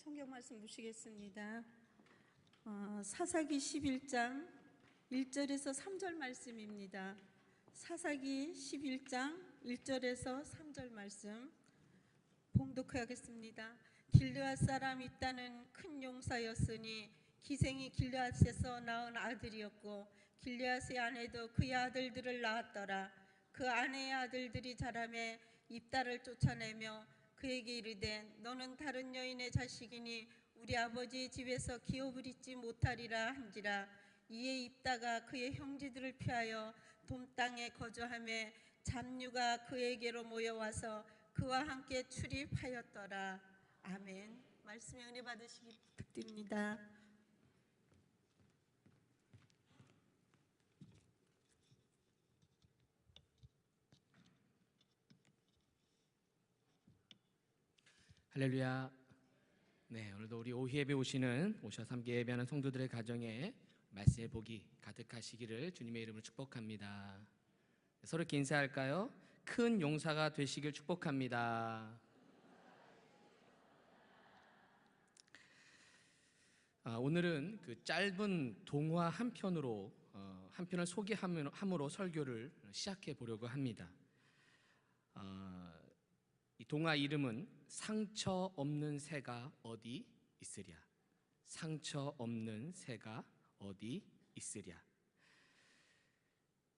성경 말씀 보시겠습니다. 사사기 11장 1절에서 3절 말씀입니다. 사사기 11장 1절에서 3절 말씀 봉독하겠습니다. 길르앗 사람 입다는 큰 용사였으니 기생이 길르앗에서 낳은 아들이었고 길르앗의 아내도 그의 아들들을 낳았더라. 그 아내의 아들들이 자라매 입다를 쫓아내며 그에게 이르되 너는 다른 여인의 자식이니 우리 아버지의 집에서 기업을 잇지 못하리라 한지라. 이에 입다가 그의 형제들을 피하여 돔 땅에 거주하며 잡류가 그에게로 모여와서 그와 함께 출입하였더라. 아멘. 말씀에 은혜 받으시길 부탁드립니다. 할렐루야. 네, 오늘도 우리 오후 예배 오셔서 함께 예배하는 성도들의 가정에 말씀의 복이 가득하시기를 주님의 이름으로 축복합니다. 서로 이렇게 인사할까요? 큰 용사가 되시길 축복합니다. 오늘은 그 짧은 동화 한 편을 소개함으로 설교를 시작해 보려고 합니다. 이 동화 이름은 상처 없는 새가 어디 있으랴. 상처 없는 새가 어디 있으랴.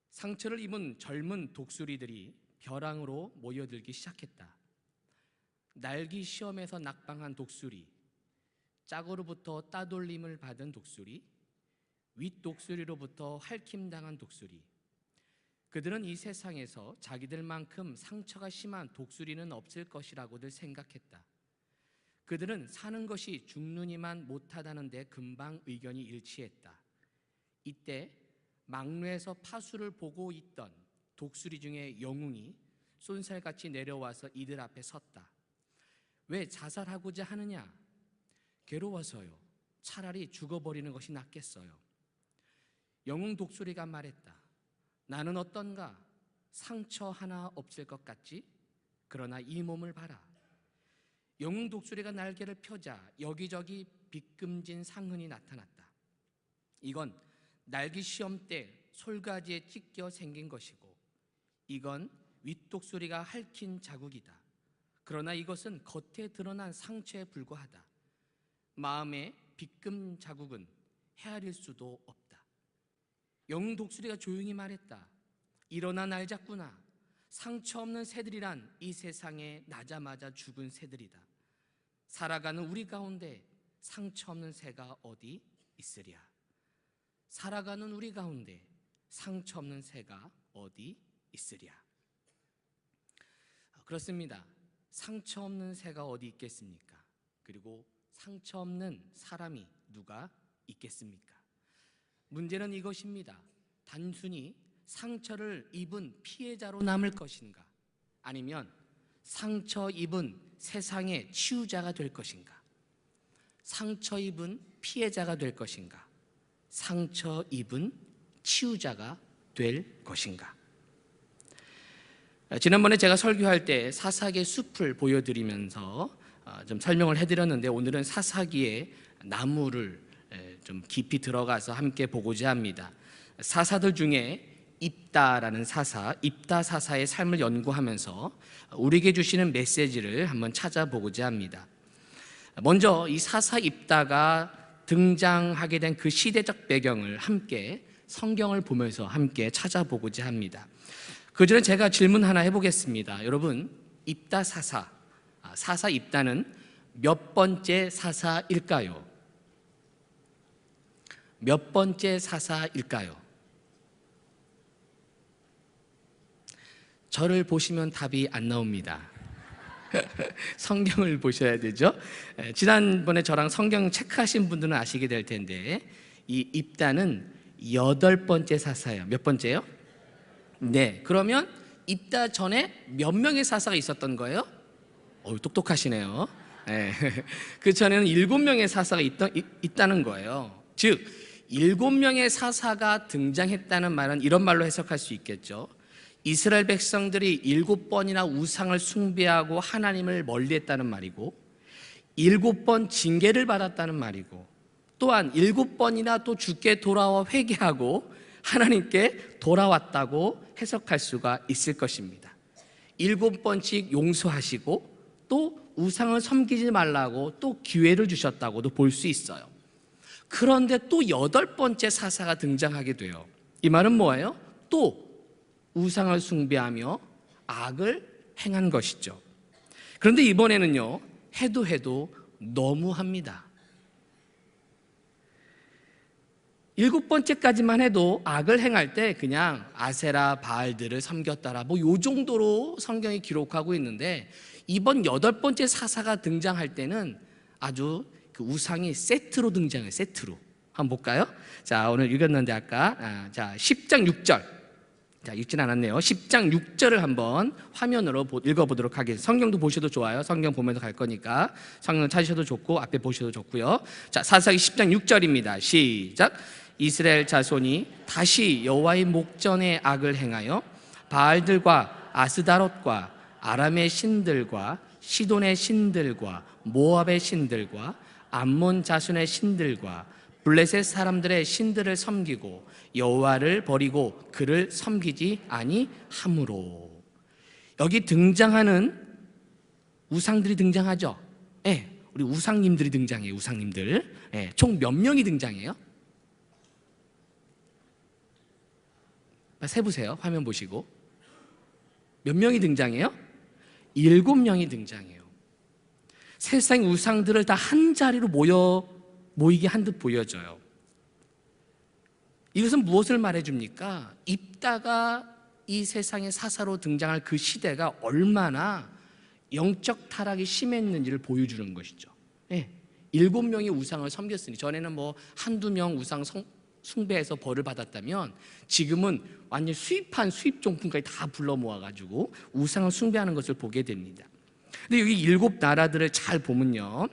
상처를 입은 젊은 독수리들이 벼랑으로 모여들기 시작했다. 날기 시험에서 낙방한 독수리, 짝으로부터 따돌림을 받은 독수리, 윗독수리로부터 할킴당한 독수리. 그들은 이 세상에서 자기들만큼 상처가 심한 독수리는 없을 것이라고들 생각했다. 그들은 사는 것이 죽느니만 못하다는 데 금방 의견이 일치했다. 이때 막루에서 파수를 보고 있던 독수리 중에 영웅이 쏜살같이 내려와서 이들 앞에 섰다. 왜 자살하고자 하느냐? 괴로워서요. 차라리 죽어버리는 것이 낫겠어요. 영웅 독수리가 말했다. 나는 어떤가? 상처 하나 없을 것 같지? 그러나 이 몸을 봐라. 영웅 독수리가 날개를 펴자 여기저기 비금진 상흔이 나타났다. 이건 날기 시험 때 솔가지에 찢겨 생긴 것이고, 이건 윗독수리가 핥힌 자국이다. 그러나 이것은 겉에 드러난 상처에 불과하다. 마음의 비금 자국은 헤아릴 수도 없다. 영웅 독수리가 조용히 말했다. 일어나 날 잡구나. 상처 없는 새들이란 이 세상에 나자마자 죽은 새들이다. 살아가는 우리 가운데 상처 없는 새가 어디 있으랴. 살아가는 우리 가운데 상처 없는 새가 어디 있으랴. 그렇습니다. 상처 없는 새가 어디 있겠습니까? 그리고 상처 없는 사람이 누가 있겠습니까? 문제는 이것입니다. 단순히 상처를 입은 피해자로 남을 것인가, 아니면 상처 입은 세상의 치유자가 될 것인가? 상처 입은 피해자가 될 것인가? 상처 입은 치유자가 될 것인가? 지난번에 제가 설교할 때 사사기의 숲을 보여드리면서 좀 설명을 해드렸는데, 오늘은 사사기의 나무를 좀 깊이 들어가서 함께 보고자 합니다. 사사들 중에 입다라는 입다 사사의 삶을 연구하면서 우리에게 주시는 메시지를 한번 찾아보고자 합니다. 먼저 이 사사 입다가 등장하게 된 그 시대적 배경을 함께 성경을 보면서 함께 찾아보고자 합니다. 그 전에 제가 질문 하나 해보겠습니다. 여러분, 입다 사사 입다는 몇 번째 사사일까요? 몇 번째 사사일까요? 저를 보시면 답이 안 나옵니다. 성경을 보셔야 되죠. 지난번에 저랑 성경 체크하신 분들은 아시게 될 텐데, 이 입다는 8번째 사사예요. 몇 번째요? 네, 그러면 입다 전에 몇 명의 사사가 있었던 거예요? 똑똑하시네요. 네. 그 전에는 7명의 사사가 있다는 거예요. 즉 7명의 사사가 등장했다는 말은 이런 말로 해석할 수 있겠죠. 이스라엘 백성들이 7번이나 우상을 숭배하고 하나님을 멀리했다는 말이고, 7번 징계를 받았다는 말이고, 또한 7번이나 또 주께 돌아와 회개하고 하나님께 돌아왔다고 해석할 수가 있을 것입니다. 7번씩 용서하시고 또 우상을 섬기지 말라고 또 기회를 주셨다고도 볼 수 있어요. 그런데 또 8번째 사사가 등장하게 돼요. 이 말은 뭐예요? 또 우상을 숭배하며 악을 행한 것이죠. 그런데 이번에는요, 해도 너무합니다. 7번째까지만 해도 악을 행할 때 그냥 아세라 바알들을 섬겼더라, 뭐 요 정도로 성경이 기록하고 있는데, 이번 8번째 사사가 등장할 때는 아주 그 우상이 세트로 등장해요. 세트로. 한번 볼까요? 자, 오늘 읽었는데 아까 자 10장 6절. 자, 읽진 않았네요. 10장 6절을 한번 화면으로 읽어보도록 하겠습니다. 성경도 보셔도 좋아요. 성경 보면서 갈 거니까 성경 찾으셔도 좋고 앞에 보셔도 좋고요. 자, 사사기 10장 6절입니다. 시작. 이스라엘 자손이 다시 여호와의 목전에 악을 행하여 바알들과 아스다롯과 아람의 신들과 시돈의 신들과 모압의 신들과 암몬 자손의 신들과 블레셋 사람들의 신들을 섬기고 여호와를 버리고 그를 섬기지 아니하므로. 여기 등장하는 우상들이 등장하죠. 네, 우리 우상님들이 등장해요. 우상님들. 네, 총 몇 명이 등장해요? 세보세요. 화면 보시고. 몇 명이 등장해요? 7명이 등장해요. 세상 우상들을 다 한 자리로 모이게 한 듯 보여져요. 이것은 무엇을 말해줍니까? 입다가 이 세상의 사사로 등장할 그 시대가 얼마나 영적 타락이 심했는지를 보여주는 것이죠. 네. 7명이 우상을 섬겼으니, 전에는 뭐 한두 명 우상 숭배해서 벌을 받았다면 지금은 완전 수입한 수입종품까지 다 불러 모아가지고 우상을 숭배하는 것을 보게 됩니다. 근데 여기 7 나라들을 잘 보면요,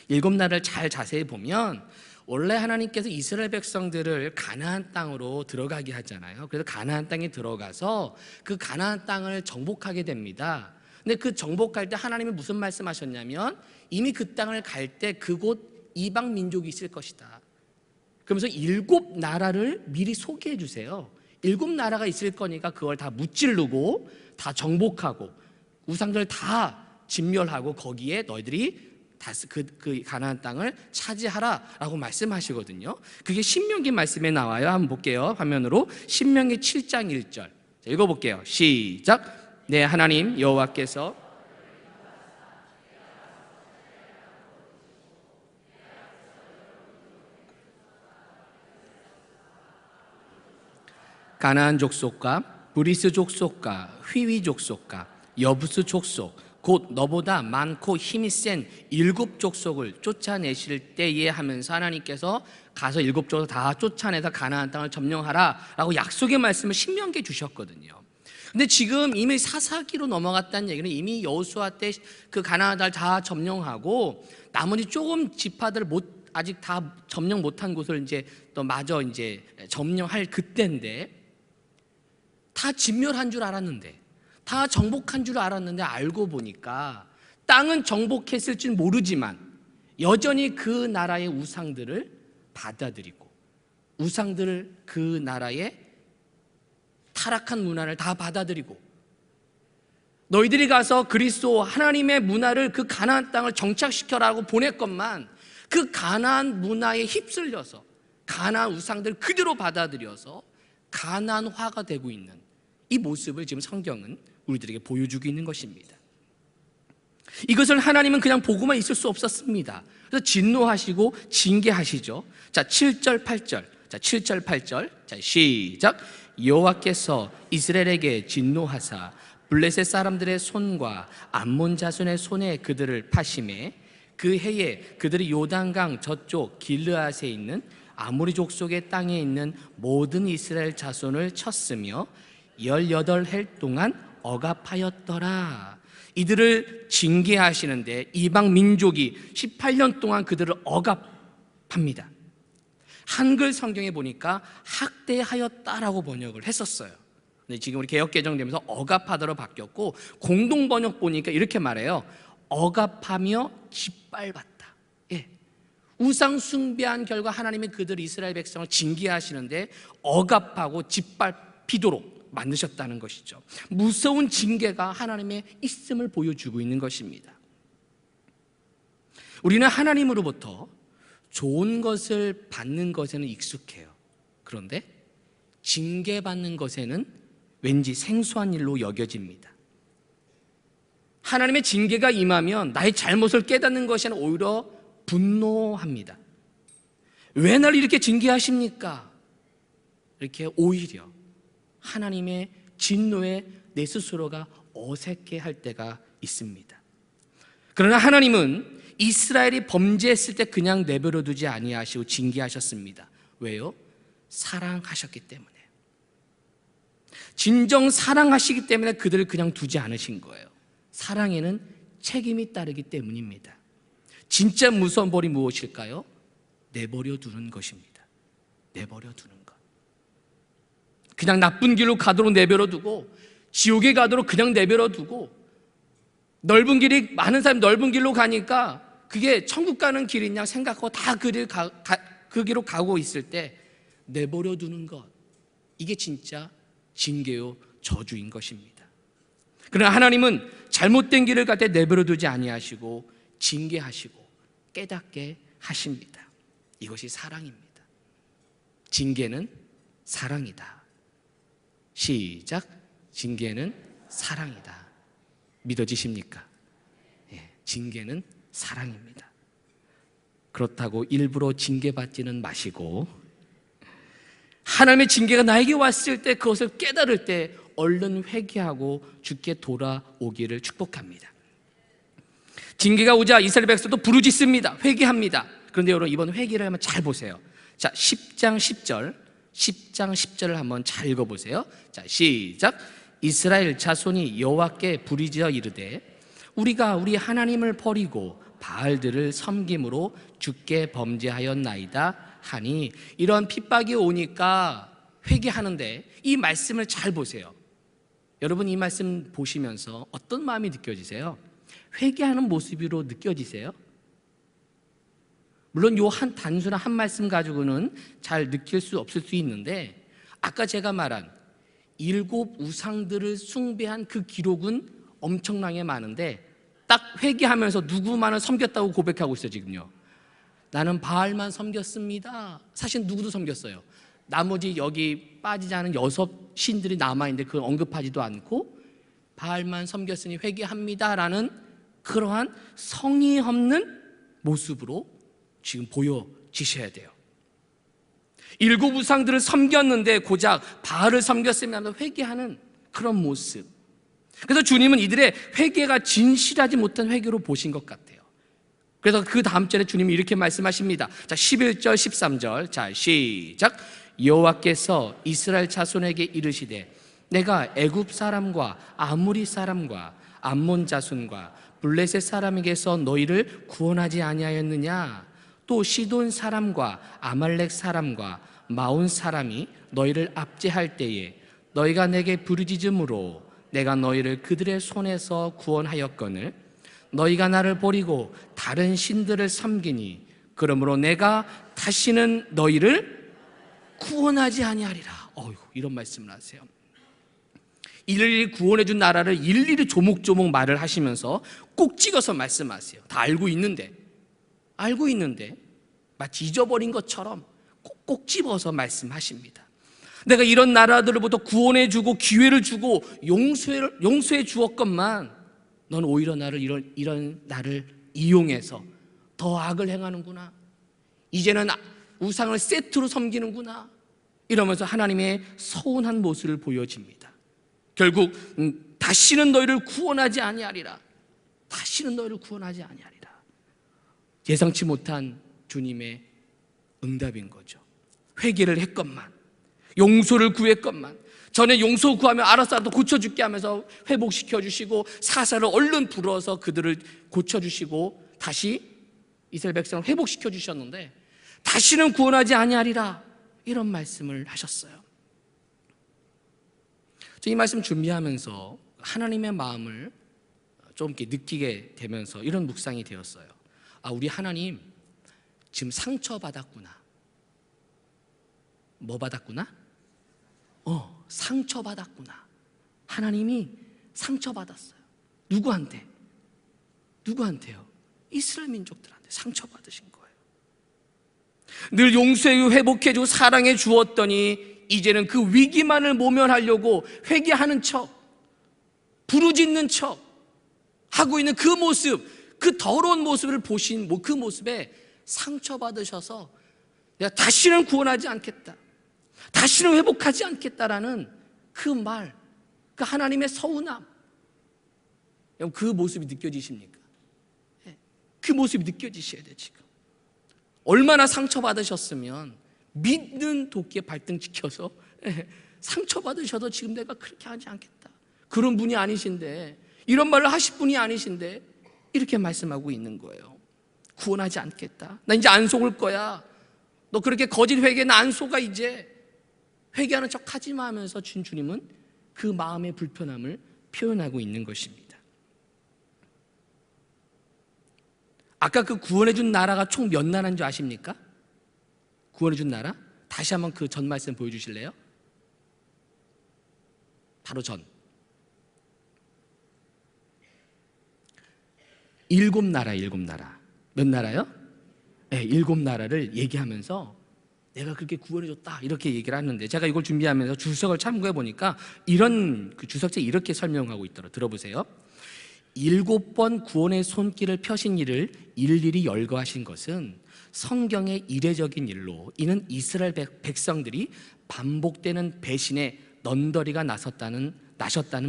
7 나라를 잘 자세히 보면 원래 하나님께서 이스라엘 백성들을 가나안 땅으로 들어가게 하잖아요. 그래서 가나안 땅에 들어가서 그 가나안 땅을 정복하게 됩니다. 근데 그 정복할 때 하나님이 무슨 말씀하셨냐면, 이미 그 땅을 갈 때 그곳 이방 민족이 있을 것이다. 그러면서 7 나라를 미리 소개해 주세요. 7 나라가 있을 거니까 그걸 다 무찌르고 다 정복하고 우상들 다 진멸하고 거기에 너희들이 그 가나안 땅을 차지하라라고 말씀하시거든요. 그게 신명기 말씀에 나와요. 한번 볼게요. 화면으로. 신명기 7장 1절. 자, 읽어볼게요. 시작. 네, 하나님 여호와께서 가나안 족속과 브리스 족속과 휘위 족속과 여부스 족속, 곧 너보다 많고 힘이 센 7 족속을 쫓아내실 때에 하면서 하나님께서 가서 7 족속 다 쫓아내서 가나안 땅을 점령하라 라고 약속의 말씀을 신명기에 주셨거든요. 근데 지금 이미 사사기로 넘어갔다는 얘기는 이미 여호수아 때 그 가나안 땅을 다 점령하고 나머지 조금 지파들 아직 다 점령 못한 곳을 이제 또 마저 이제 점령할 그때인데, 다 진멸한 줄 알았는데, 다 정복한 줄 알았는데, 알고 보니까 땅은 정복했을 줄 모르지만 여전히 그 나라의 우상들을 받아들이고 우상들을 그 나라의 타락한 문화를 다 받아들이고, 너희들이 가서 그리스도 하나님의 문화를 그 가나안 땅을 정착시켜라고 보냈건만 그 가나안 문화에 휩쓸려서 가나안 우상들 그대로 받아들여서 가나안화가 되고 있는 이 모습을 지금 성경은 우리들에게 보여주고 있는 것입니다. 이것을 하나님은 그냥 보고만 있을 수 없었습니다. 그래서 진노하시고 징계하시죠. 자, 7절 8절. 자, 7절 8절. 자, 시작. 여호와께서 이스라엘에게 진노하사 블레셋 사람들의 손과 암몬 자손의 손에 그들을 파심해 그 해에 그들이 요단강 저쪽 길르앗에 있는 아모리 족속의 땅에 있는 모든 이스라엘 자손을 쳤으며 18해 동안 억압하였더라. 이들을 징계하시는데 이방 민족이 18년 동안 그들을 억압합니다. 한글 성경에 보니까 학대하였다라고 번역을 했었어요. 근데 지금 우리 개역개정 되면서 억압하다로 바뀌었고, 공동 번역 보니까 이렇게 말해요. 억압하며 짓밟았다. 예. 우상 숭배한 결과 하나님이 그들 이스라엘 백성을 징계하시는데 억압하고 짓밟히도록 만드셨다는 것이죠. 무서운 징계가 하나님의 있음을 보여주고 있는 것입니다. 우리는 하나님으로부터 좋은 것을 받는 것에는 익숙해요. 그런데 징계받는 것에는 왠지 생소한 일로 여겨집니다. 하나님의 징계가 임하면 나의 잘못을 깨닫는 것에는 오히려 분노합니다. 왜 나를 이렇게 징계하십니까? 이렇게 오히려 하나님의 진노에 내 스스로가 어색해할 때가 있습니다. 그러나 하나님은 이스라엘이 범죄했을 때 그냥 내버려 두지 아니하시고 징계하셨습니다. 왜요? 사랑하셨기 때문에. 진정 사랑하시기 때문에 그들을 그냥 두지 않으신 거예요. 사랑에는 책임이 따르기 때문입니다. 진짜 무서운 벌이 무엇일까요? 내버려 두는 것입니다. 내버려 두는 것. 그냥 나쁜 길로 가도록 내버려 두고, 지옥에 가도록 그냥 내버려 두고, 넓은 길이, 많은 사람이 넓은 길로 가니까 그게 천국 가는 길인 양 생각하고 다 그 길로 가고 있을 때 내버려 두는 것, 이게 진짜 징계요 저주인 것입니다. 그러나 하나님은 잘못된 길을 갈 때 내버려 두지 아니하시고 징계하시고 깨닫게 하십니다. 이것이 사랑입니다. 징계는 사랑이다. 시작. 징계는 사랑이다. 믿어지십니까? 예, 징계는 사랑입니다. 그렇다고 일부러 징계받지는 마시고, 하나님의 징계가 나에게 왔을 때 그것을 깨달을 때 얼른 회개하고 주께 돌아오기를 축복합니다. 징계가 오자 이스라엘 백성도 부르짖습니다. 회개합니다. 그런데 여러분, 이번 회개를 한번 잘 보세요. 자, 10장 10절을 한번 잘 읽어보세요. 자, 시작. 이스라엘 자손이 여호와께 부르짖어 이르되 우리가 우리 하나님을 버리고 바알들을 섬김으로 주께 범죄하였나이다 하니, 이런 핍박이 오니까 회개하는데 이 말씀을 잘 보세요. 여러분, 이 말씀 보시면서 어떤 마음이 느껴지세요? 회개하는 모습으로 느껴지세요? 물론 요 한 단순한 한 말씀 가지고는 잘 느낄 수 없을 수 있는데, 아까 제가 말한 7 우상들을 숭배한 그 기록은 엄청나게 많은데, 딱 회개하면서 누구만을 섬겼다고 고백하고 있어요. 지금요, 나는 바알만 섬겼습니다. 사실 누구도 섬겼어요. 나머지 여기 빠지지 않은 6 신들이 남아있는데 그걸 언급하지도 않고 바알만 섬겼으니 회개합니다라는 그러한 성의 없는 모습으로 지금 보여지셔야 돼요. 7 우상들을 섬겼는데 고작 바알을 섬겼으면 회개하는 그런 모습. 그래서 주님은 이들의 회개가 진실하지 못한 회개로 보신 것 같아요. 그래서 그 다음 절에 주님이 이렇게 말씀하십니다. 자, 11절 13절. 자, 시작. 여호와께서 이스라엘 자손에게 이르시되 내가 애굽 사람과 아모리 사람과 암몬 자손과 블레셋 사람에게서 너희를 구원하지 아니하였느냐? 또 시돈 사람과 아말렉 사람과 마온 사람이 너희를 압제할 때에 너희가 내게 부르짖음으로 내가 너희를 그들의 손에서 구원하였거늘 너희가 나를 버리고 다른 신들을 섬기니 그러므로 내가 다시는 너희를 구원하지 아니하리라. 이런 말씀을 하세요. 일일이 구원해 준 나라를 일일이 조목조목 말을 하시면서 꼭 찍어서 말씀하세요. 다 알고 있는데 마치 잊어버린 것처럼 꼭 집어서 말씀하십니다. 내가 이런 나라들로부터 구원해 주고 기회를 주고 용서해 주었건만 넌 오히려 나를 이런 나를 이용해서 더 악을 행하는구나. 이제는 우상을 세트로 섬기는구나. 이러면서 하나님의 서운한 모습을 보여집니다. 결국 다시는 너희를 구원하지 아니하리라. 다시는 너희를 구원하지 아니하리라. 예상치 못한 주님의 응답인 거죠. 회개를 했건만, 용서를 구했건만, 전에 용서 구하면 알아서 고쳐줄게 하면서 회복시켜 주시고 사사를 얼른 불어서 그들을 고쳐주시고 다시 이스라엘 백성을 회복시켜 주셨는데 다시는 구원하지 아니하리라, 이런 말씀을 하셨어요. 이 말씀 준비하면서 하나님의 마음을 좀 이렇게 느끼게 되면서 이런 묵상이 되었어요. 우리 하나님 지금 상처받았구나. 뭐 받았구나? 상처받았구나. 하나님이 상처받았어요. 누구한테? 누구한테요? 이스라엘 민족들한테 상처받으신 거예요. 늘 용서해주고 회복해주고 사랑해 주었더니 이제는 그 위기만을 모면하려고 회개하는 척, 부르짖는 척 하고 있는 그 모습, 그 더러운 모습을 보신 그 모습에 상처받으셔서 내가 다시는 구원하지 않겠다, 다시는 회복하지 않겠다라는 그 말, 그 하나님의 서운함, 그 모습이 느껴지십니까? 그 모습이 느껴지셔야 돼요. 지금 얼마나 상처받으셨으면 믿는 도끼에 발등 지켜서 상처받으셔도 지금 내가 그렇게 하지 않겠다, 그런 분이 아니신데, 이런 말을 하실 분이 아니신데 이렇게 말씀하고 있는 거예요. 구원하지 않겠다, 나 이제 안 속을 거야, 너 그렇게 거짓 회개 나 안 속아, 이제 회개하는 척 하지 마 하면서 주님은 그 마음의 불편함을 표현하고 있는 것입니다. 아까 그 구원해준 나라가 총 몇 나라인 줄 아십니까? 구원해준 나라? 다시 한번 그 전 말씀 보여주실래요? 바로 전 7나라. 7나라. 몇 나라요? 네, 7나라를 얘기하면서 내가 그렇게 구원해줬다 이렇게 얘기를 하는데, 제가 이걸 준비하면서 주석을 참고해 보니까 이런 그 주석책에 이렇게 설명하고 있더라고요. 들어보세요. 7번 구원의 손길을 펴신 일을 일일이 열거하신 것은 성경의 이례적인 일로, 이는 이스라엘 백성들이 반복되는 배신에 넌더리가 나셨다는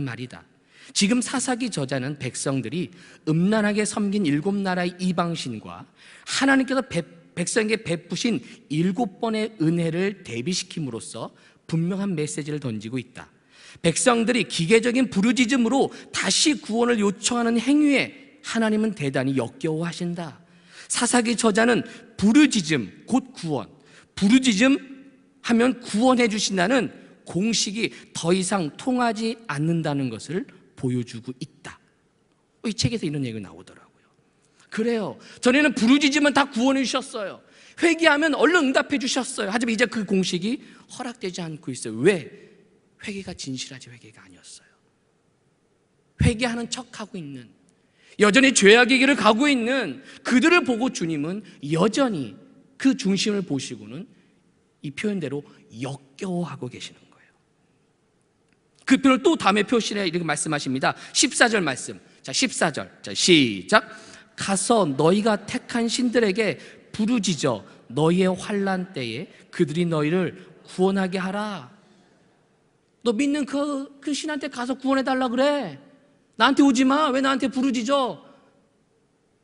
말이다. 지금 사사기 저자는 백성들이 음란하게 섬긴 7나라의 이방신과 하나님께서 백성에게 베푸신 7번의 은혜를 대비시킴으로써 분명한 메시지를 던지고 있다. 백성들이 기계적인 부르짖음으로 다시 구원을 요청하는 행위에 하나님은 대단히 역겨워하신다. 사사기 저자는 부르짖음 곧 구원, 부르짖음 하면 구원해 주신다는 공식이 더 이상 통하지 않는다는 것을 보여주고 있다. 이 책에서 이런 얘기가 나오더라고요. 그래요, 전에는 부르짖으면 다 구원해 주셨어요. 회개하면 얼른 응답해 주셨어요. 하지만 이제 그 공식이 허락되지 않고 있어요. 왜? 회개가 진실하지 회개가 아니었어요. 회개하는 척하고 있는, 여전히 죄악의 길을 가고 있는 그들을 보고 주님은 여전히 그 중심을 보시고는 이 표현대로 역겨워하고 계시는 거예요. 그 표현을 또 다음에 표시에 이렇게 말씀하십니다. 14절 말씀. 자, 14절. 자, 시작. 가서 너희가 택한 신들에게 부르짖어 너희의 환난 때에 그들이 너희를 구원하게 하라. 너 믿는 그 신한테 가서 구원해달라 그래. 나한테 오지 마. 왜 나한테 부르짖어?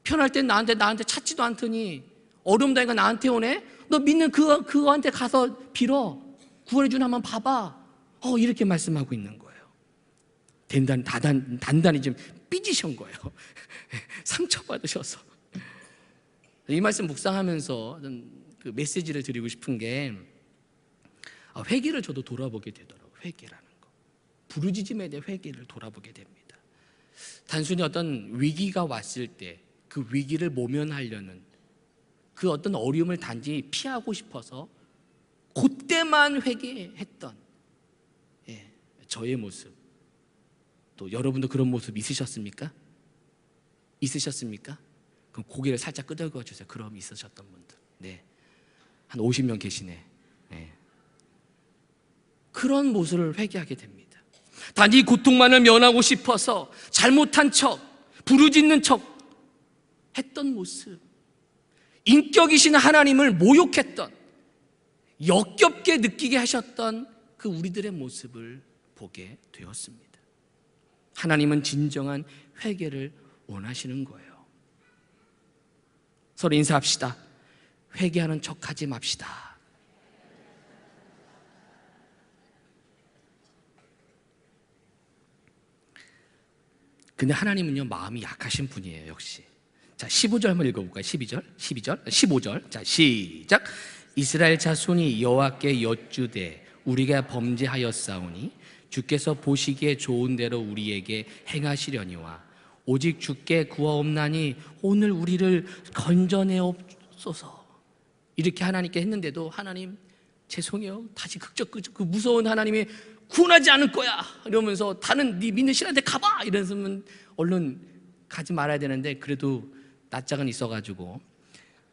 편할 땐 나한테 찾지도 않더니 어려움 다니까 나한테 오네. 너 믿는 그거한테 가서 빌어. 구원해주나 한번 봐봐. 이렇게 말씀하고 있는 거예요. 단단히 좀 삐지신 거예요. 상처받으셔서. 이 말씀 묵상하면서 그 메시지를 드리고 싶은 게, 회개를 저도 돌아보게 되더라고요. 회개라는 거, 부르짖음에 대해 회개를 돌아보게 됩니다. 단순히 어떤 위기가 왔을 때 그 위기를 모면하려는 그 어떤 어려움을 단지 피하고 싶어서 그때만 회개했던 저의 모습, 또 여러분도 그런 모습 있으셨습니까? 있으셨습니까? 그럼 고개를 살짝 끄덕여 주세요. 그럼 있으셨던 분들. 네, 한 50명 계시네. 네. 그런 모습을 회개하게 됩니다. 단지 고통만을 면하고 싶어서 잘못한 척, 부르짖는 척 했던 모습, 인격이신 하나님을 모욕했던, 역겹게 느끼게 하셨던 그 우리들의 모습을 보게 되었습니다. 하나님은 진정한 회개를 원하시는 거예요. 서로 인사합시다. 회개하는 척하지 맙시다. 근데 하나님은요, 마음이 약하신 분이에요. 역시. 자, 15절 한번 읽어볼까요? 15절. 자, 시작. 이스라엘 자손이 여호와께 여쭈되 우리가 범죄하였사오니 주께서 보시기에 좋은 대로 우리에게 행하시려니와 오직 주께 구하옵나니 오늘 우리를 건져내옵소서. 이렇게 하나님께 했는데도 하나님 죄송해요, 다시 그 무서운 하나님이 구원하지 않을 거야 이러면서 다른 네 믿는 신한테 가봐 이러면서 얼른 가지 말아야 되는데, 그래도 낯짝은 있어가지고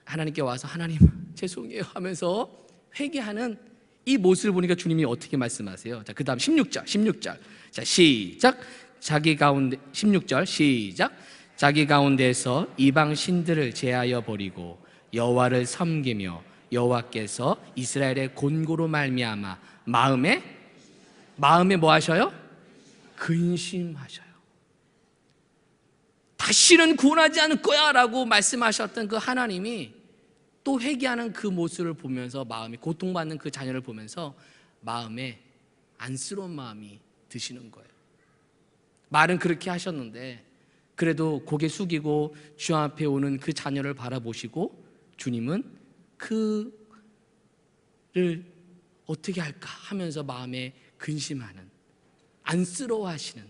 하나님께 와서 하나님 죄송해요 하면서 회개하는 이 모습을 보니까 주님이 어떻게 말씀하세요? 자, 그 다음 16절. 자, 시작. 16절 시작. 자기 가운데서 이방 신들을 제하여 버리고 여호와를 섬기며 여호와께서 이스라엘의 곤고로 말미암아 마음에 뭐 하셔요? 근심하셔요. 다시는 구원하지 않을 거야 라고 말씀하셨던 그 하나님이 또 회개하는 그 모습을 보면서, 마음이 고통받는 그 자녀를 보면서 마음에 안쓰러운 마음이 드시는 거예요. 말은 그렇게 하셨는데 그래도 고개 숙이고 주 앞에 오는 그 자녀를 바라보시고 주님은 그를 어떻게 할까 하면서 마음에 근심하는, 안쓰러워하시는,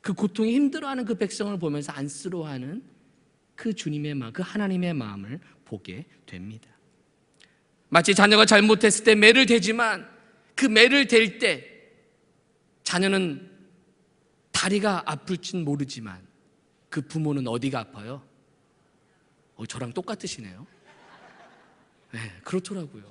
그 고통에 힘들어하는 그 백성을 보면서 안쓰러워하는 그 주님의 마음, 그 하나님의 마음을 보게 됩니다. 마치 자녀가 잘못했을 때 매를 대지만 그 매를 댈 때 자녀는 다리가 아플진 모르지만 그 부모는 어디가 아파요? 저랑 똑같으시네요. 네, 그렇더라고요.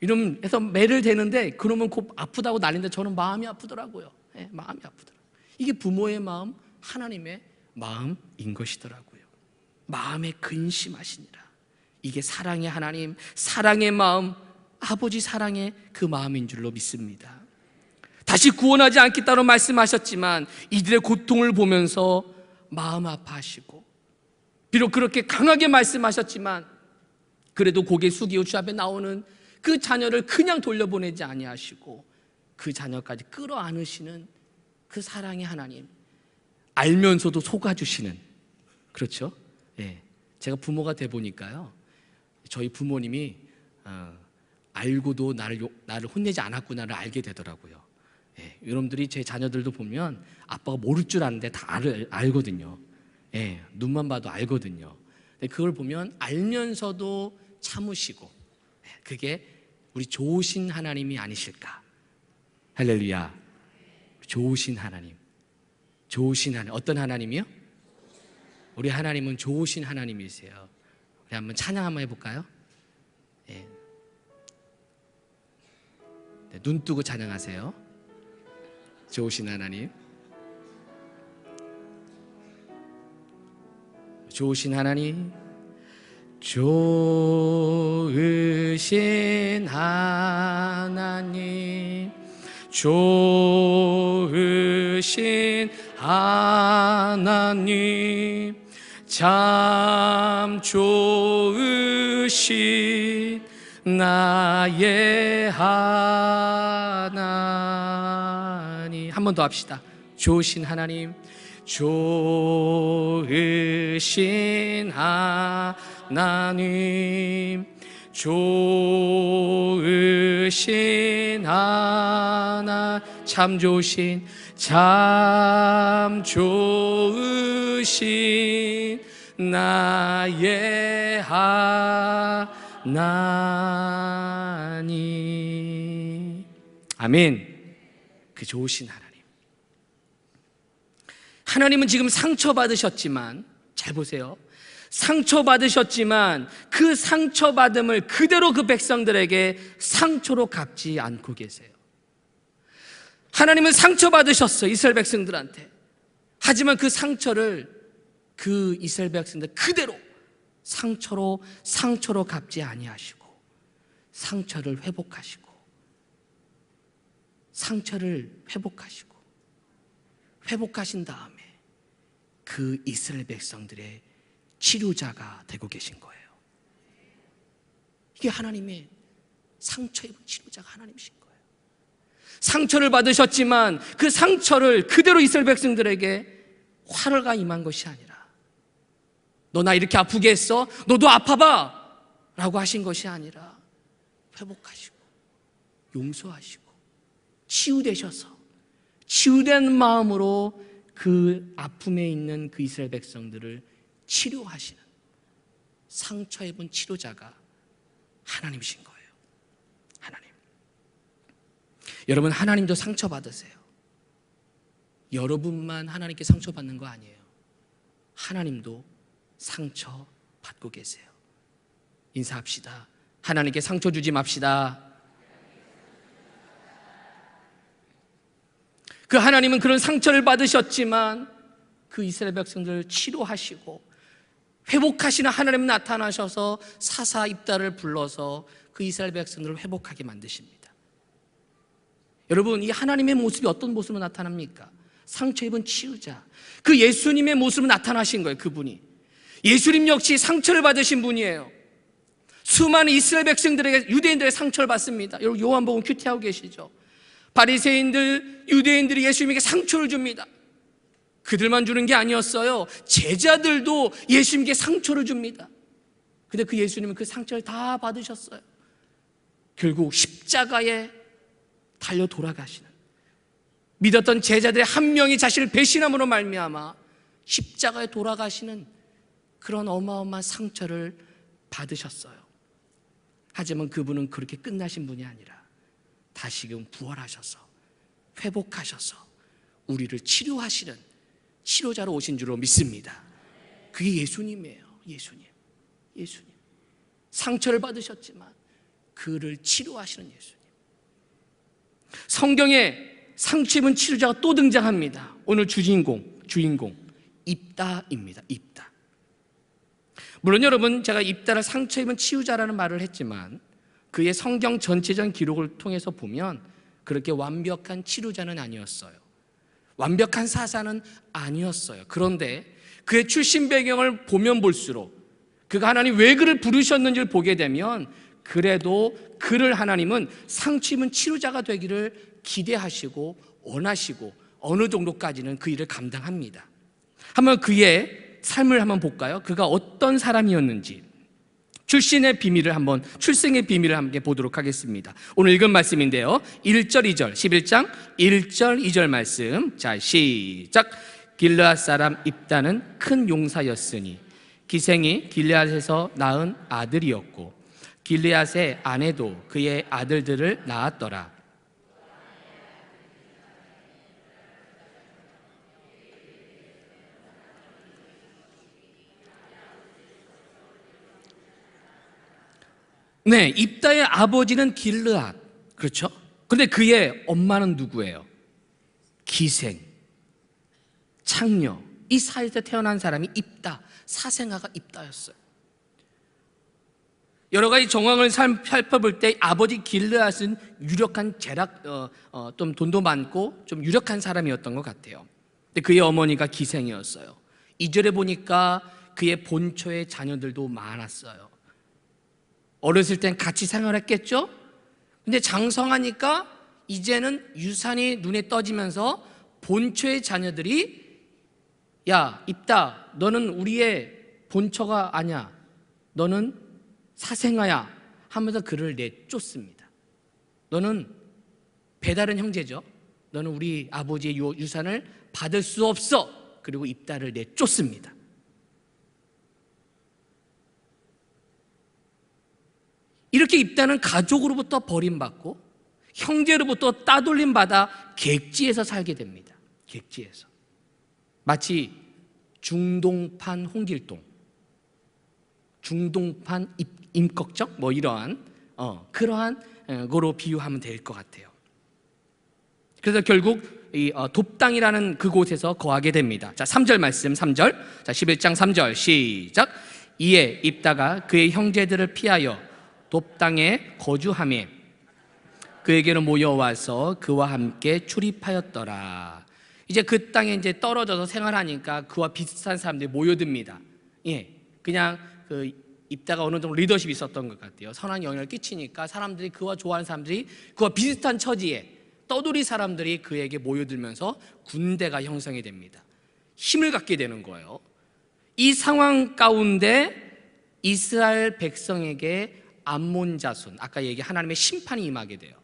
이러면 해서 매를 대는데 그러면 곧 아프다고 난리인데 저는 마음이 아프더라고요. 네, 마음이 아프더라고요. 이게 부모의 마음, 하나님의 마음인 것이더라고요. 마음에 근심하시니라. 이게 사랑의 하나님, 사랑의 마음, 아버지 사랑의 그 마음인 줄로 믿습니다. 다시 구원하지 않겠다고 말씀하셨지만 이들의 고통을 보면서 마음 아파하시고, 비록 그렇게 강하게 말씀하셨지만 그래도 고개 숙이고 주 앞에 나오는 그 자녀를 그냥 돌려보내지 아니하시고 그 자녀까지 끌어안으시는 그 사랑의 하나님, 알면서도 속아주시는, 그렇죠? 예, 제가 부모가 돼 보니까요, 저희 부모님이 알고도 나를 혼내지 않았구나를 알게 되더라고요. 예, 여러분들이 제 자녀들도 보면 아빠가 모를 줄 아는데 다 알거든요. 예, 눈만 봐도 알거든요. 그걸 보면 알면서도 참으시고, 그게 우리 좋으신 하나님이 아니실까. 할렐루야. 좋으신 하나님. 좋으신 하나님. 어떤 하나님이요? 우리 하나님은 좋으신 하나님이세요. 우리 한번 찬양 한번 해볼까요? 예. 네, 눈 뜨고 찬양하세요. 좋으신 하나님. 좋으신 하나님. 좋으신 하나님, 좋으신 하나님, 참 좋으신 나의 하나님. 한 번 더 합시다. 좋으신 하나님, 좋으신 하나님, 좋으신 하나, 참 좋으신 나의 하나님. 아멘. 그 좋으신 하나님. 하나님은 지금 상처받으셨지만, 잘 보세요, 상처받으셨지만 그 상처받음을 그대로 그 백성들에게 상처로 갚지 않고 계세요. 하나님은 상처받으셨어요, 이스라엘 백성들한테. 하지만 그 상처를 그 이스라엘 백성들 그대로 상처로 갚지 아니하시고 상처를 회복하시고 회복하신 다음에 그 이스라엘 백성들의 치료자가 되고 계신 거예요. 이게 하나님의 상처 입은 치료자가 하나님이신 거예요. 상처를 받으셨지만 그 상처를 그대로 이스라엘 백성들에게 화가 임한 것이 아니라, 너 나 이렇게 아프게 했어? 너도 아파봐! 라고 하신 것이 아니라 회복하시고 용서하시고 치유되셔서 치유된 마음으로 그 아픔에 있는 그 이스라엘 백성들을 치료하시는, 상처 입은 치료자가 하나님이신 거예요. 하나님. 여러분, 하나님도 상처받으세요. 여러분만 하나님께 상처받는 거 아니에요. 하나님도 상처받고 계세요. 인사합시다. 하나님께 상처 주지 맙시다. 그 하나님은 그런 상처를 받으셨지만 그 이스라엘 백성들을 치료하시고 회복하시는 하나님 나타나셔서 사사 입다를 불러서 그 이스라엘 백성들을 회복하게 만드십니다. 여러분, 이 하나님의 모습이 어떤 모습으로 나타납니까? 상처 입은 치유자, 그 예수님의 모습으로 나타나신 거예요. 그분이 예수님 역시 상처를 받으신 분이에요. 수많은 이스라엘 백성들에게, 유대인들의 상처를 받습니다. 여러분, 요한복음 큐티하고 계시죠? 바리새인들, 유대인들이 예수님에게 상처를 줍니다. 그들만 주는 게 아니었어요. 제자들도 예수님께 상처를 줍니다. 근데 그 예수님은 그 상처를 다 받으셨어요. 결국 십자가에 달려 돌아가시는, 믿었던 제자들의 한 명이 자신을 배신함으로 말미암아 십자가에 돌아가시는 그런 어마어마한 상처를 받으셨어요. 하지만 그분은 그렇게 끝나신 분이 아니라 다시금 부활하셔서 회복하셔서 우리를 치료하시는 치료자로 오신 줄로 믿습니다. 그게 예수님이에요. 예수님. 상처를 받으셨지만 그를 치료하시는 예수님. 성경에 상처 입은 치료자가 또 등장합니다. 오늘 주인공 입다입니다. 입다. 물론 여러분, 제가 입다를 상처 입은 치유자라는 말을 했지만 그의 성경 전체적 기록을 통해서 보면 그렇게 완벽한 치료자는 아니었어요. 완벽한 사사는 아니었어요. 그런데 그의 출신 배경을 보면 볼수록, 그가 하나님 왜 그를 부르셨는지를 보게 되면 그래도 그를 하나님은 상처 입은 치료자가 되기를 기대하시고 원하시고 어느 정도까지는 그 일을 감당합니다. 한번 그의 삶을 한번 볼까요? 그가 어떤 사람이었는지, 출생의 비밀을 함께 보도록 하겠습니다. 오늘 읽은 말씀인데요, 1절 2절 11장 1절 2절 말씀. 자, 시작. 길르앗 사람 입다는 큰 용사였으니 기생이 길르앗에서 낳은 아들이었고 길르앗의 아내도 그의 아들들을 낳았더라. 네, 입다의 아버지는 길르앗, 그렇죠? 근데 그의 엄마는 누구예요? 기생, 창녀, 이 사이에서 태어난 사람이 입다, 사생아가 입다였어요. 여러 가지 정황을 살펴볼 때 아버지 길르앗은 유력한 좀 돈도 많고 좀 유력한 사람이었던 것 같아요. 근데 그의 어머니가 기생이었어요. 2절에 보니까 그의 본처의 자녀들도 많았어요. 어렸을 땐 같이 생활했겠죠? 근데 장성하니까 이제는 유산이 눈에 떠지면서 본처의 자녀들이, 야, 입다, 너는 우리의 본처가 아니야, 너는 사생아야 하면서 그를 내쫓습니다. 너는 배다른 형제죠. 너는 우리 아버지의 유산을 받을 수 없어. 그리고 입다를 내쫓습니다. 이렇게 입다는 가족으로부터 버림받고 형제로부터 따돌림받아 객지에서 살게 됩니다. 객지에서. 마치 중동판 홍길동, 중동판 임꺽정, 뭐 이러한 그러한 거로 비유하면 될 것 같아요. 그래서 결국 이 돕당이라는 그곳에서 거하게 됩니다. 자, 3절 말씀, 3절. 자, 11장 3절 시작. 이에 입다가 그의 형제들을 피하여 돕당에 거주하며 그에게로 모여와서 그와 함께 출입하였더라. 이제 그 땅에 이제 떨어져서 생활하니까 그와 비슷한 사람들이 모여듭니다. 예, 그냥 그 입다가 어느 정도 리더십이 있었던 것 같아요. 선한 영향을 끼치니까 사람들이, 그와 좋아하는 사람들이 그와 비슷한 처지에 떠돌이 사람들이 그에게 모여들면서 군대가 형성이 됩니다. 힘을 갖게 되는 거예요. 이 상황 가운데 이스라엘 백성에게 암몬 자손, 아까 얘기 하나님의 심판이 임하게 돼요.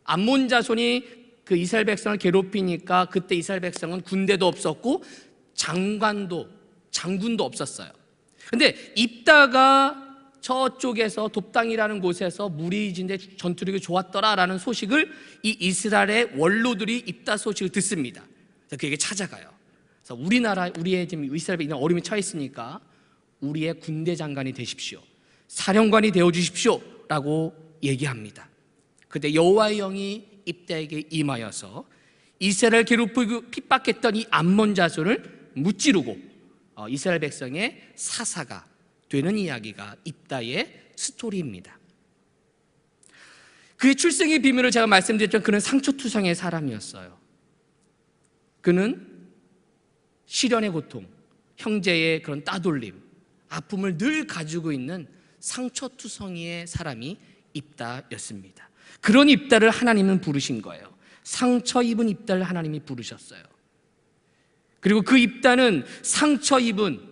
암몬 자손이 그 이스라엘 백성을 괴롭히니까 그때 이스라엘 백성은 군대도 없었고 장군도 없었어요. 근데 입다가 저쪽에서 돕당이라는 곳에서 무리진대 전투력이 좋았더라라는 소식을 이 이스라엘의 원로들이 입다 소식을 듣습니다. 그래서 그에게 찾아가요. 그래서 우리의 지금 이스라엘에 어려움이 처해 있으니까 우리의 군대 장관이 되십시오. 사령관이 되어 주십시오라고 얘기합니다. 그때 여호와의 영이 입다에게 임하여서 이스라엘을 괴롭히고 핍박했던 이 암몬 자손을 무찌르고 이스라엘 백성의 사사가 되는 이야기가 입다의 스토리입니다. 그의 출생의 비밀을 제가 말씀드렸지만 그는 상처투성의 사람이었어요. 그는 시련의 고통, 형제의 그런 따돌림, 아픔을 늘 가지고 있는 상처투성이의 사람이 입다였습니다. 그런 입다를 하나님은 부르신 거예요. 상처 입은 입다를 하나님이 부르셨어요. 그리고 그 입다는 상처 입은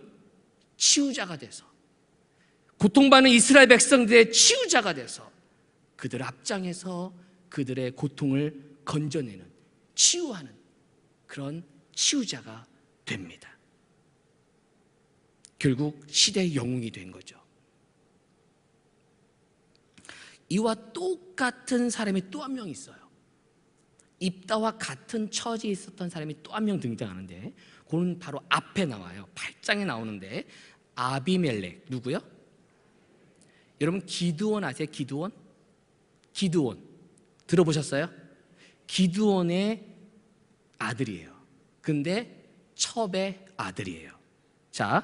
치유자가 돼서, 고통받는 이스라엘 백성들의 치유자가 돼서 그들 앞장에서 그들의 고통을 건져내는, 치유하는 그런 치유자가 됩니다. 결국 시대의 영웅이 된 거죠. 이와 똑같은 사람이 또 한 명 있어요. 입다와 같은 처지에 있었던 사람이 또 한 명 등장하는데, 그는 바로 앞에 나와요. 8장에 나오는데, 아비멜렉. 누구요? 여러분 기드온 아세요? 기드온 들어보셨어요? 기드온의 아들이에요. 근데 첩의 아들이에요. 자,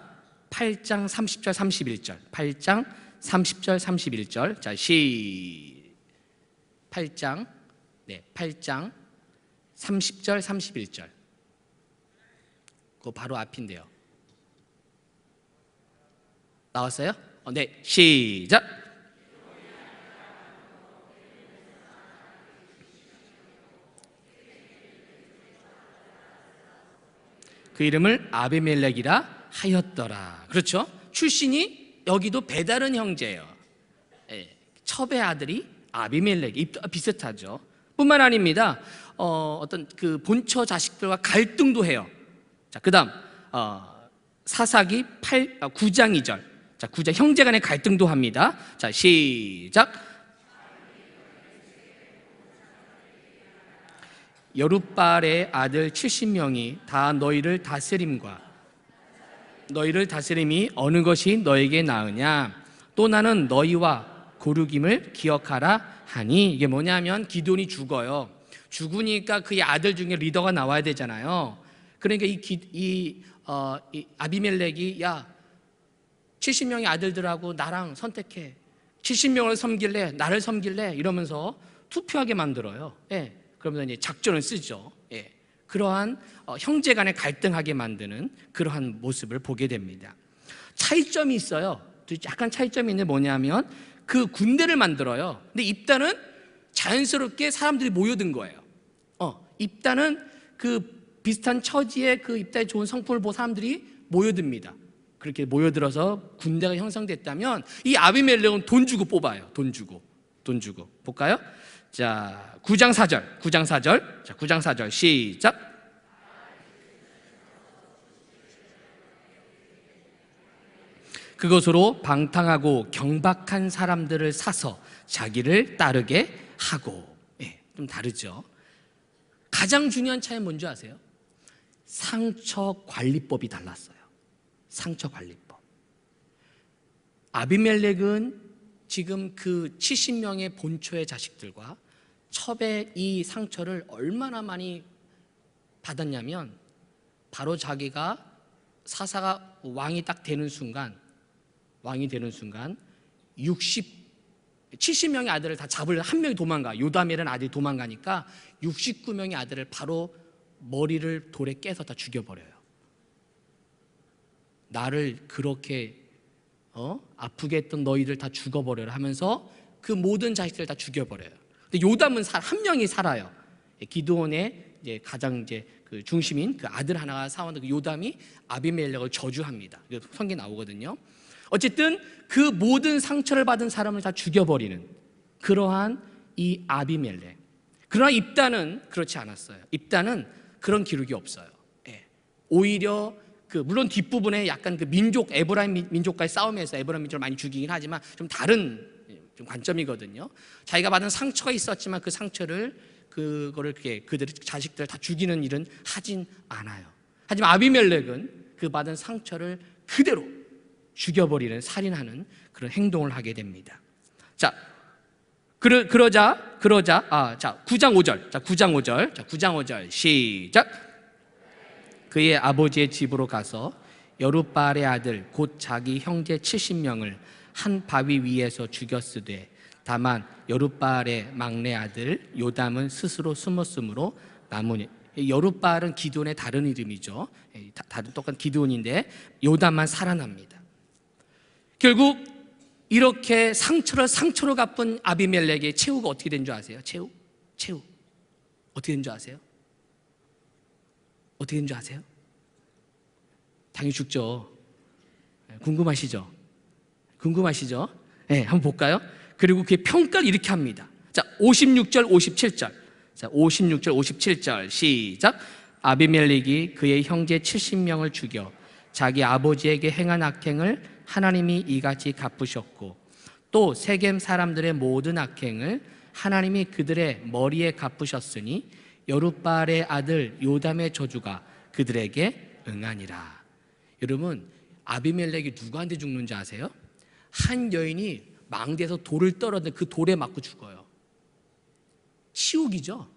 8장 30절 31절 8장 30절 31절 자, 8장 30절 31절 그거 바로 앞인데요. 나왔어요? 네, 시작. 그 이름을 아비멜렉이라 하였더라. 그렇죠? 출신이 여기도 배다른 형제예요. 첩의 아들이 아비멜렉, 비슷하죠. 뿐만 아닙니다. 어떤 그 본처 자식들과 갈등도 해요. 자, 그다음 사사기 9장 2절. 자, 9장 형제간의 갈등도 합니다. 자, 시작. 여룻발의 아들 70명이 다 너희를 다스림이 어느 것이 너에게 나으냐? 또 나는 너희와 고르김을 기억하라 하니. 이게 뭐냐면 기드온이 죽어요. 죽으니까 그의 아들 중에 리더가 나와야 되잖아요. 그러니까 이 아비멜렉이 야 70명의 아들들하고 나랑 선택해. 70명을 섬길래? 나를 섬길래? 이러면서 투표하게 만들어요. 예. 그러면서 이제 작전을 쓰죠. 예. 그러한 형제 간에 갈등하게 만드는 그러한 모습을 보게 됩니다. 차이점이 있어요. 약간 차이점이 있는데 뭐냐면 그 군대를 만들어요. 근데 입다는 자연스럽게 사람들이 모여든 거예요. 입다는 그 비슷한 처지에 그 입다의 좋은 성품을 보고 사람들이 모여듭니다. 그렇게 모여들어서 군대가 형성됐다면 이 아비멜렉은 돈 주고 뽑아요. 돈 주고 볼까요? 자, 9장 4절 자, 9장 4절 시작. 그것으로 방탕하고 경박한 사람들을 사서 자기를 따르게 하고. 예, 좀 다르죠. 가장 중요한 차이는 뭔지 아세요? 상처 관리법이 달랐어요. 상처 관리법. 아비멜렉은 지금 그 70명의 본초의 자식들과 첩의 이 상처를 얼마나 많이 받았냐면, 바로 자기가 사사가 왕이 딱 되는 순간 70명의 아들을 다 잡을 한 명이 도망가. 요담이라는 아들이 도망가니까 69명의 아들을 바로 머리를 돌에 깨서 다 죽여버려요. 나를 그렇게 아프게 했던 너희들 다 죽어버려라 하면서 그 모든 자식들을 다 죽여버려요. 근데 요담은 한 명이 살아요. 기드온의 이제 가장 이제 그 중심인 그 아들 하나가 사원의 그 요담이 아비멜렉을 저주합니다. 성경에 나오거든요. 어쨌든 그 모든 상처를 받은 사람을 다 죽여버리는 그러한 이 아비멜렉. 그러나 입다는 그렇지 않았어요. 입다는 그런 기록이 없어요. 예. 오히려 물론 뒷부분에 약간 민족, 에브라임 민족과의 싸움에서 에브라임 민족을 많이 죽이긴 하지만 좀 다른 좀 관점이거든요. 자기가 받은 상처가 있었지만 그 상처를 그거를 그들의 자식들을 다 죽이는 일은 하진 않아요. 하지만 아비멜렉은 그 받은 상처를 그대로 죽여버리는, 살인하는 그런 행동을 하게 됩니다. 자, 그러자 9장 5절. 자, 9장 5절 시작. 그의 아버지의 집으로 가서 여룻바알의 아들 곧 자기 형제 70명을 한 바위 위에서 죽였으되 다만 여룻바알의 막내 아들 요담은 스스로 숨었으므로 남으니. 여룻바알은 기드온의 다른 이름이죠. 다른 똑같은 기드온인데 요담만 살아납니다. 결국 이렇게 상처를 상처로 갚은 아비멜렉의 최후가 어떻게 된 줄 아세요? 최후 어떻게 된 줄 아세요? 어떻게 된 줄 아세요? 당연히 죽죠. 궁금하시죠? 네, 한번 볼까요? 그리고 그의 평가를 이렇게 합니다. 자, 56절, 57절. 자, 56절, 57절 시작. 아비멜렉이 그의 형제 70명을 죽여 자기 아버지에게 행한 악행을 하나님이 이같이 갚으셨고 또 세겜 사람들의 모든 악행을 하나님이 그들의 머리에 갚으셨으니 여룻바알의 아들 요담의 저주가 그들에게 응하니라. 여러분, 아비멜렉이 누구한테 죽는지 아세요? 한 여인이 망대에서 돌을 떨었는데 그 돌에 맞고 죽어요. 치욕이죠.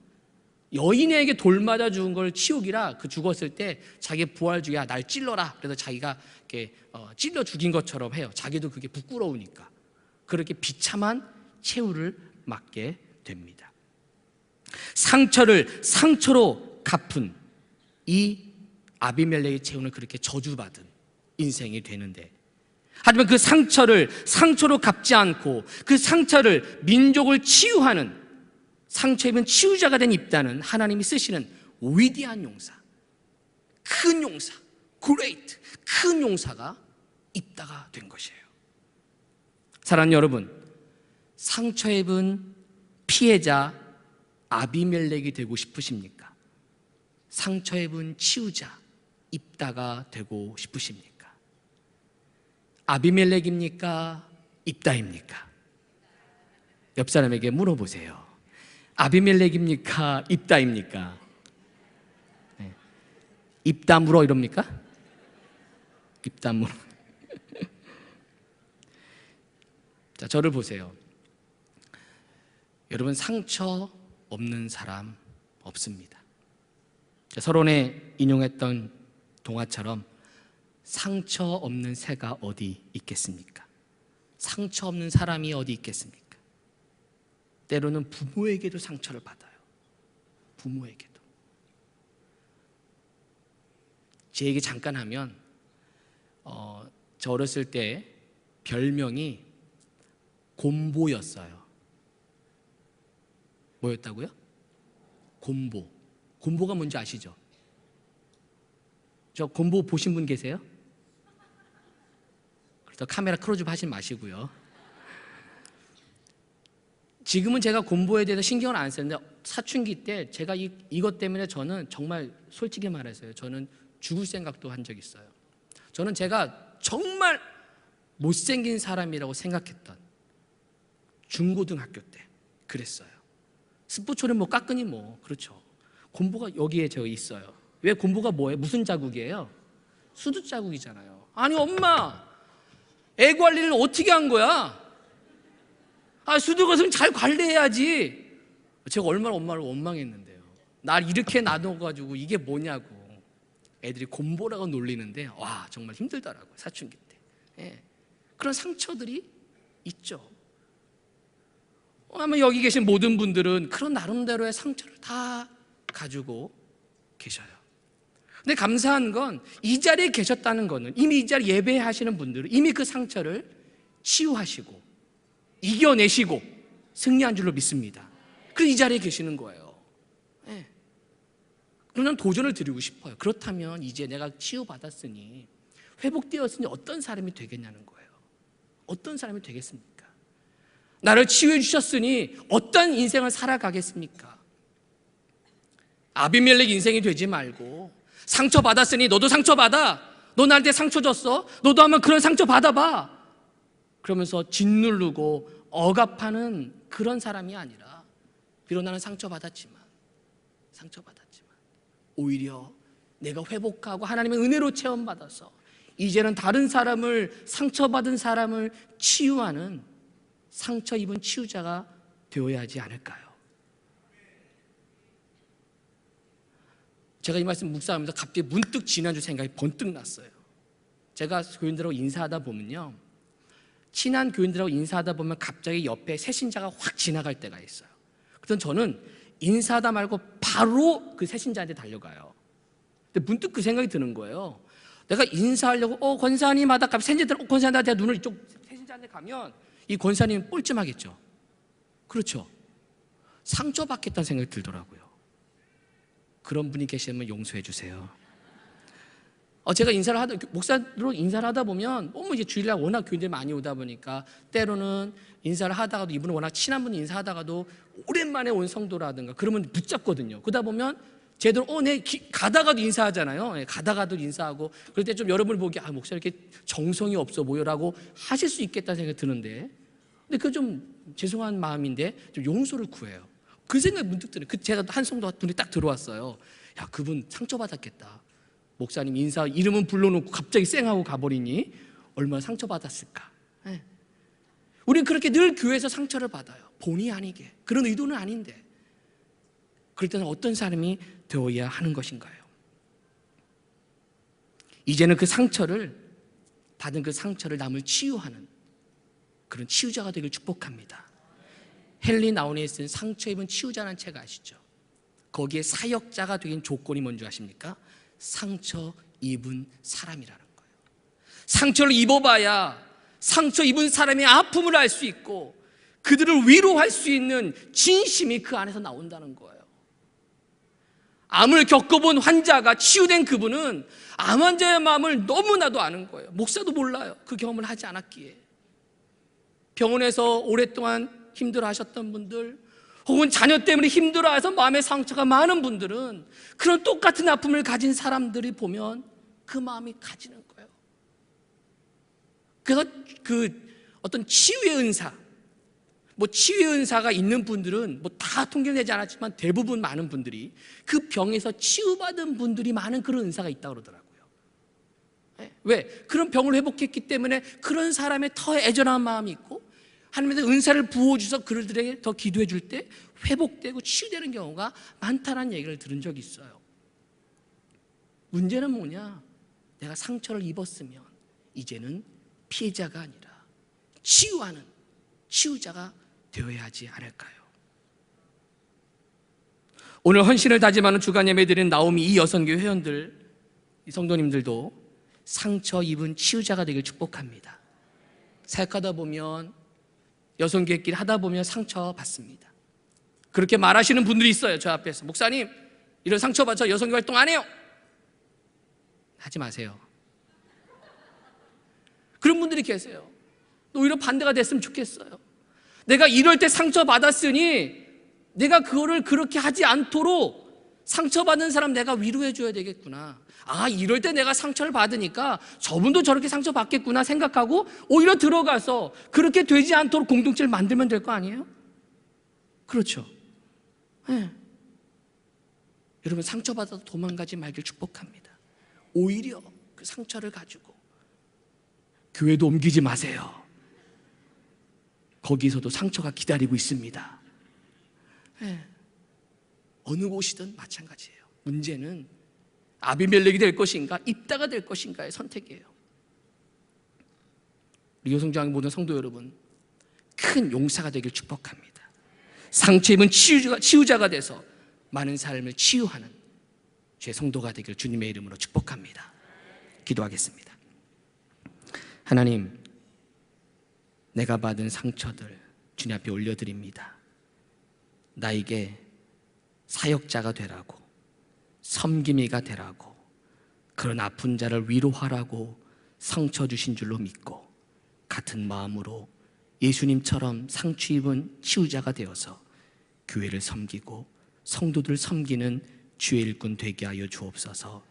여인에게 돌 맞아 죽은 걸 치욕이라 그 죽었을 때 자기 부활 중에 날 찔러라. 그래서 자기가 이렇게 찔러 죽인 것처럼 해요. 자기도 그게 부끄러우니까. 그렇게 비참한 최후를 맞게 됩니다. 상처를 상처로 갚은 이 아비멜렉의 최후는 그렇게 저주받은 인생이 되는데, 하지만 그 상처를 상처로 갚지 않고 그 상처를 민족을 치유하는, 상처 입은 치유자가 된 입다는 하나님이 쓰시는 위대한 용사, 큰 용사, great, 큰 용사가 입다가 된 것이에요. 사랑하는 여러분, 상처 입은 피해자 아비멜렉이 되고 싶으십니까? 상처 입은 치유자 입다가 되고 싶으십니까? 아비멜렉입니까? 입다입니까? 옆 사람에게 물어보세요. 아비멜렉입니까? 입다입니까? 네. 입다 물어 이럽니까? 입다 물어. 자, 저를 보세요. 여러분, 상처 없는 사람 없습니다. 서론에 인용했던 동화처럼 상처 없는 새가 어디 있겠습니까? 상처 없는 사람이 어디 있겠습니까? 때로는 부모에게도 상처를 받아요. 부모에게도. 제 얘기 잠깐 하면 저 어렸을 때 별명이 곰보였어요. 뭐였다고요? 곰보. 곰보가 뭔지 아시죠? 저 곰보 보신 분 계세요? 그래서 카메라 크로즈업 하지 마시고요. 지금은 제가 곰보에 대해서 신경을 안 쓰는데 사춘기 때 제가 이것 때문에 저는 정말 솔직히 말해서요, 저는 죽을 생각도 한 적이 있어요. 저는 제가 정말 못생긴 사람이라고 생각했던 중고등학교 때 그랬어요. 스포츠는 뭐 깎으니 뭐 그렇죠. 곰보가 여기에 저 있어요. 왜 곰보가 뭐예요? 무슨 자국이에요? 수두 자국이잖아요. 아니 엄마, 애 관리를 어떻게 한 거야? 수두 것은 잘 관리해야지. 제가 얼마나 엄마를 원망했는데요. 날 이렇게 놔둬가지고 이게 뭐냐고 애들이 곰보라고 놀리는데 와, 정말 힘들더라고요. 사춘기 때. 예. 그런 상처들이 있죠. 아마 여기 계신 모든 분들은 그런 나름대로의 상처를 다 가지고 계셔요. 근데 감사한 건 이 자리에 계셨다는 거는, 이미 이 자리에 예배하시는 분들은 이미 그 상처를 치유하시고 이겨내시고 승리한 줄로 믿습니다. 그래서 이 자리에 계시는 거예요. 네. 그럼 난 도전을 드리고 싶어요. 그렇다면 이제 내가 치유받았으니 회복되었으니 어떤 사람이 되겠냐는 거예요. 어떤 사람이 되겠습니까? 나를 치유해 주셨으니 어떤 인생을 살아가겠습니까? 아비멜렉 인생이 되지 말고 상처받았으니 너도 상처받아. 너 나한테 상처 줬어. 너도 한번 그런 상처 받아봐. 그러면서 짓누르고 억압하는 그런 사람이 아니라, 비록 나는 상처받았지만 오히려 내가 회복하고 하나님의 은혜로 체험받아서 이제는 다른 사람을, 상처받은 사람을 치유하는 상처 입은 치유자가 되어야 하지 않을까요? 제가 이 말씀 묵상하면서 갑자기 문득 지난주 생각이 번뜩 났어요. 제가 교인들하고 인사하다 보면요, 친한 교인들하고 인사하다 보면 갑자기 옆에 새 신자가 확 지나갈 때가 있어요. 그래서 저는 인사하다 말고 바로 그 새 신자한테 달려가요. 근데 문득 그 생각이 드는 거예요. 내가 인사하려고 권사님 하다 갑자기 새 신자들 권사님한테 눈을 이쪽 새 신자한테 가면 이 권사님은 뻘쭘하겠죠. 그렇죠. 상처받겠다는 생각이 들더라고요. 그런 분이 계시면 용서해 주세요. 제가 목사로 인사를 하다 보면 이제 주일날 워낙 교인들이 많이 오다 보니까 때로는 인사를 하다가도, 이분은 워낙 친한 분이 인사하다가도 오랜만에 온 성도라든가 그러면 붙잡거든요. 그러다 보면 제대로 가다가도 인사하잖아요. 가다가도 인사하고, 그럴 때 좀 여러분이 보기에 목사 이렇게 정성이 없어 보여라고 하실 수 있겠다는 생각이 드는데, 근데 그거 좀 죄송한 마음인데 좀 용서를 구해요. 그 생각이 문득 드네요. 제가 한 성도가 눈에 딱 들어왔어요. 야, 그분 상처받았겠다. 목사님 인사 이름은 불러놓고 갑자기 쌩하고 가버리니 얼마나 상처받았을까. 우리는 그렇게 늘 교회에서 상처를 받아요. 본의 아니게. 그런 의도는 아닌데. 그럴 때는 어떤 사람이 되어야 하는 것인가요? 이제는 받은 그 상처를 남을 치유하는 그런 치유자가 되길 축복합니다. 헨리 나운에 쓴 상처 입은 치유자라는 책 아시죠? 거기에 사역자가 되긴 조건이 뭔지 아십니까? 상처 입은 사람이라는 거예요. 상처를 입어봐야 상처 입은 사람의 아픔을 알 수 있고 그들을 위로할 수 있는 진심이 그 안에서 나온다는 거예요. 암을 겪어본 환자가 치유된 그분은 암 환자의 마음을 너무나도 아는 거예요. 목사도 몰라요. 그 경험을 하지 않았기에. 병원에서 오랫동안 힘들어하셨던 분들, 혹은 자녀 때문에 힘들어해서 마음의 상처가 많은 분들은 그런 똑같은 아픔을 가진 사람들이 보면 그 마음이 가지는 거예요. 그래서 어떤 치유의 은사, 치유의 은사가 있는 분들은 다 통계를 내지 않았지만 대부분 많은 분들이 그 병에서 치유받은 분들이 많은 그런 은사가 있다고 그러더라고요. 왜? 그런 병을 회복했기 때문에 그런 사람의 더 애절한 마음이 있고 하나님께서 은사를 부어주셔서 그들에게 더 기도해 줄 때 회복되고 치유되는 경우가 많다는 얘기를 들은 적이 있어요. 문제는 뭐냐? 내가 상처를 입었으면 이제는 피해자가 아니라 치유하는 치유자가 되어야 하지 않을까요? 오늘 헌신을 다짐하는 주간 예배 드린 나오미 이 여성교회 회원들, 이 성도님들도 상처 입은 치유자가 되길 축복합니다. 사역하다 보면, 여성교회끼리 하다 보면 상처 받습니다. 그렇게 말하시는 분들이 있어요. 저 앞에서 목사님 이런 상처 받아 여성교회 활동 안 해요. 하지 마세요. 그런 분들이 계세요. 오히려 반대가 됐으면 좋겠어요. 내가 이럴 때 상처 받았으니 내가 그거를 그렇게 하지 않도록 상처받는 사람 내가 위로해 줘야 되겠구나. 이럴 때 내가 상처를 받으니까 저분도 저렇게 상처받겠구나 생각하고 오히려 들어가서 그렇게 되지 않도록 공동체를 만들면 될 거 아니에요? 그렇죠. 네. 여러분 상처받아도 도망가지 말길 축복합니다. 오히려 그 상처를 가지고 교회도 옮기지 마세요. 거기서도 상처가 기다리고 있습니다. 네. 어느 곳이든 마찬가지예요. 문제는 아비멜렉이 될 것인가 입다가 될 것인가의 선택이에요. 우리 여성장의 모든 성도 여러분, 큰 용사가 되길 축복합니다. 상처 입은 치유자가 돼서 많은 삶을 치유하는 제 성도가 되길 주님의 이름으로 축복합니다. 기도하겠습니다. 하나님, 내가 받은 상처들 주님 앞에 올려드립니다. 나에게 사역자가 되라고, 섬김이가 되라고, 그런 아픈 자를 위로하라고 상처 주신 줄로 믿고 같은 마음으로 예수님처럼 상처 입은 치유자가 되어서 교회를 섬기고 성도들 섬기는 주의 일꾼 되게 하여 주옵소서.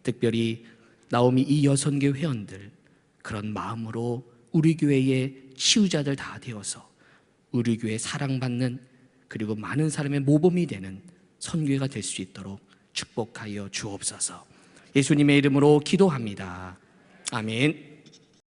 특별히 나오미 이 여선교 회원들 그런 마음으로 우리 교회의 치유자들 다 되어서 우리 교회 사랑받는 그리고 많은 사람의 모범이 되는 선교회가 될 수 있도록 축복하여 주옵소서. 예수님의 이름으로 기도합니다. 아멘.